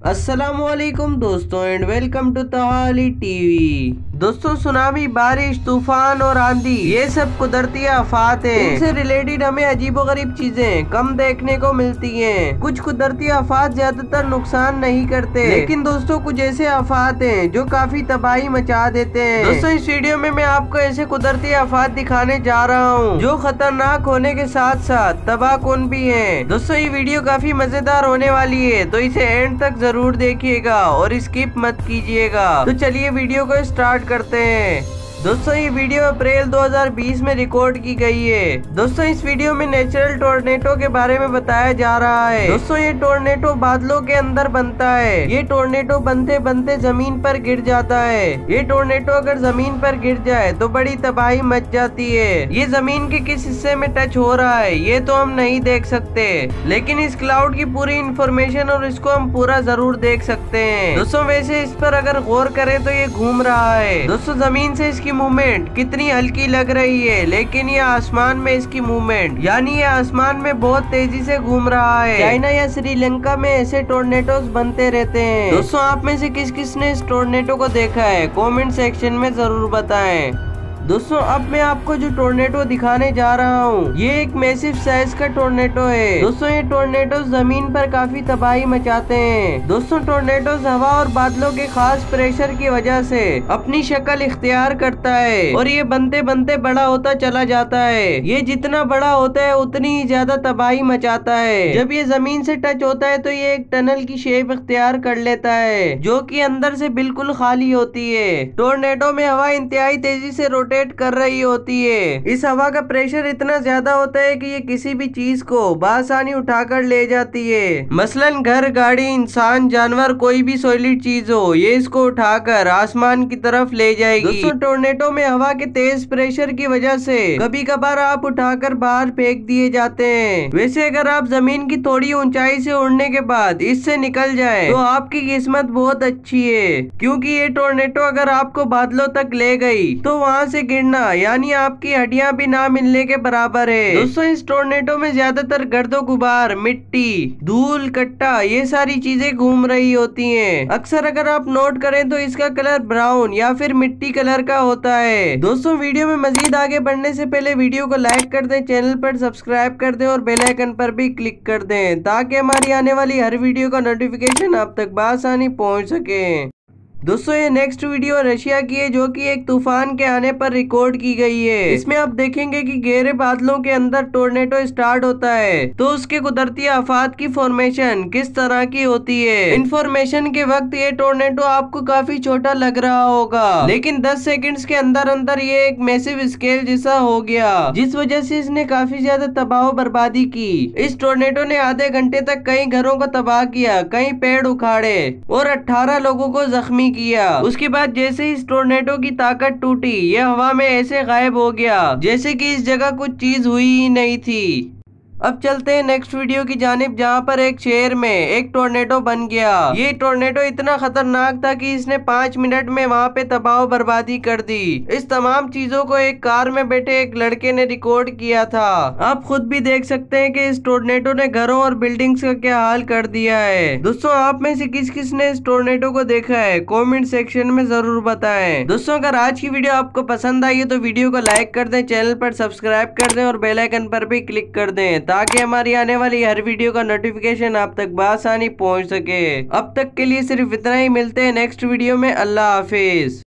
अस्सलामुअलैकुम दोस्तों and welcome to तहाली TV. दोस्तों सुनामी, बारिश, तूफान और आंधी ये सब कुदरती आफात हैं। इनसे रिलेटेड हमें अजीबोगरीब चीजें कम देखने को मिलती हैं। कुछ कुदरती आफात ज्यादातर नुकसान नहीं करते, लेकिन दोस्तों कुछ ऐसे आफात हैं जो काफी तबाही मचा देते हैं। दोस्तों इस वीडियो में मैं आपको ऐसे कुदरती आफात दिखाने जा रहा हूँ जो खतरनाक होने के साथ साथ तबाहकुन भी हैं। दोस्तों ये वीडियो काफी मजेदार होने वाली है, तो इसे एंड तक जरूर देखिएगा और स्किप मत कीजिएगा। तो चलिए वीडियो को स्टार्ट करते हैं। दोस्तों ये वीडियो अप्रैल 2020 में रिकॉर्ड की गई है। दोस्तों इस वीडियो में नेचुरल टोर्नेडो के बारे में बताया जा रहा है। दोस्तों ये टोर्नेडो बादलों के अंदर बनता है। ये टोर्नेडो बनते बनते जमीन पर गिर जाता है। ये टोर्नेडो अगर जमीन पर गिर जाए तो बड़ी तबाही मच जाती है। ये जमीन के किस हिस्से में टच हो रहा है ये तो हम नहीं देख सकते, लेकिन इस क्लाउड की पूरी इंफॉर्मेशन और इसको हम पूरा जरूर देख सकते हैं। दोस्तों वैसे इस पर अगर गौर करें तो ये घूम रहा है। दोस्तों जमीन से इसकी मूवमेंट कितनी हल्की लग रही है, लेकिन ये आसमान में इसकी मूवमेंट यानी ये आसमान में बहुत तेजी से घूम रहा है। चाइना या श्रीलंका में ऐसे टोर्नेडोज बनते रहते हैं। दोस्तों आप में से किस किस ने इस टोर्नेडो को देखा है कमेंट सेक्शन में जरूर बताएं। दोस्तों अब मैं आपको जो टोर्नेडो दिखाने जा रहा हूँ ये एक मैसिव साइज का टोर्नेडो है। दोस्तों ये टोर्नेडो जमीन पर काफी तबाही मचाते हैं। दोस्तों टोर्नेडोज हवा और बादलों के खास प्रेशर की वजह से अपनी शक्ल इख्तियार करता है और ये बनते बनते बड़ा होता चला जाता है। ये जितना बड़ा होता है उतनी ही ज्यादा तबाही मचाता है। जब ये जमीन से टच होता है तो ये एक टनल की शेप इख्तियार कर लेता है जो कि अंदर से बिल्कुल खाली होती है। टोर्नेडो में हवा इंतहाई तेजी से रोटेट कर रही होती है। इस हवा का प्रेशर इतना ज्यादा होता है कि ये किसी भी चीज को बआसानी उठाकर ले जाती है। मसलन घर, गाड़ी, इंसान, जानवर, कोई भी सॉलिड चीज हो ये इसको उठाकर आसमान की तरफ ले जाएगी। दोस्तों टोर्नेडो में हवा के तेज प्रेशर की वजह से कभी कभार आप उठाकर बाहर फेंक दिए जाते हैं। वैसे अगर आप जमीन की थोड़ी ऊंचाई से उड़ने के बाद इससे निकल जाए तो आपकी किस्मत बहुत अच्छी है, क्योंकि ये टोर्नेडो अगर आपको बादलों तक ले गई तो वहाँ से गिरना यानी आपकी हड्डियां भी ना मिलने के बराबर है। दोस्तों इस टोर्नेडो में ज्यादातर गर्दो गुबार, मिट्टी, धूल, कट्टा ये सारी चीजें घूम रही होती हैं। अक्सर अगर आप नोट करें तो इसका कलर ब्राउन या फिर मिट्टी कलर का होता है। दोस्तों वीडियो में मजीद आगे बढ़ने से पहले वीडियो को लाइक कर दें, चैनल पर सब्सक्राइब कर दें और बेल आइकन पर भी क्लिक कर दें ताकि हमारी आने वाली हर वीडियो का नोटिफिकेशन आप तक बआसानी पहुंच सके। दोस्तों ये नेक्स्ट वीडियो रशिया की है जो कि एक तूफान के आने पर रिकॉर्ड की गई है। इसमें आप देखेंगे कि गहरे बादलों के अंदर टोर्नेडो स्टार्ट होता है तो उसके कुदरती आफात की फॉर्मेशन किस तरह की होती है। इन्फॉर्मेशन के वक्त ये टोर्नेडो आपको काफी छोटा लग रहा होगा, लेकिन 10 सेकंड्स के अंदर अंदर ये एक मैसिव स्केल जैसा हो गया, जिस वजह से इसने काफी ज्यादा तबाह बर्बादी की। इस टोर्नेडो ने आधे घंटे तक कई घरों को तबाह किया, कई पेड़ उखाड़े और 18 लोगों को जख्मी किया। उसके बाद जैसे इस टोर्नेडो की ताकत टूटी ये हवा में ऐसे गायब हो गया जैसे कि इस जगह कुछ चीज हुई ही नहीं थी। अब चलते हैं नेक्स्ट वीडियो की जानिब, जहाँ पर एक शहर में एक टोर्नेडो बन गया। ये टोर्नेडो इतना खतरनाक था कि इसने 5 मिनट में वहाँ पे तबाह बर्बादी कर दी। इस तमाम चीजों को एक कार में बैठे एक लड़के ने रिकॉर्ड किया था। आप खुद भी देख सकते हैं कि इस टोर्नेडो ने घरों और बिल्डिंग्स का क्या हाल कर दिया है। दोस्तों आप में से किस किस ने इस टोर्नेडो को देखा है कॉमेंट सेक्शन में जरूर बताएं। दोस्तों अगर आज की वीडियो आपको पसंद आई है तो वीडियो को लाइक कर दें, चैनल पर सब्सक्राइब कर दें और बेल आइकन पर भी क्लिक कर दें ताकि हमारी आने वाली हर वीडियो का नोटिफिकेशन आप तक बआसानी पहुंच सके। अब तक के लिए सिर्फ इतना ही, मिलते हैं नेक्स्ट वीडियो में। अल्लाह हाफिज।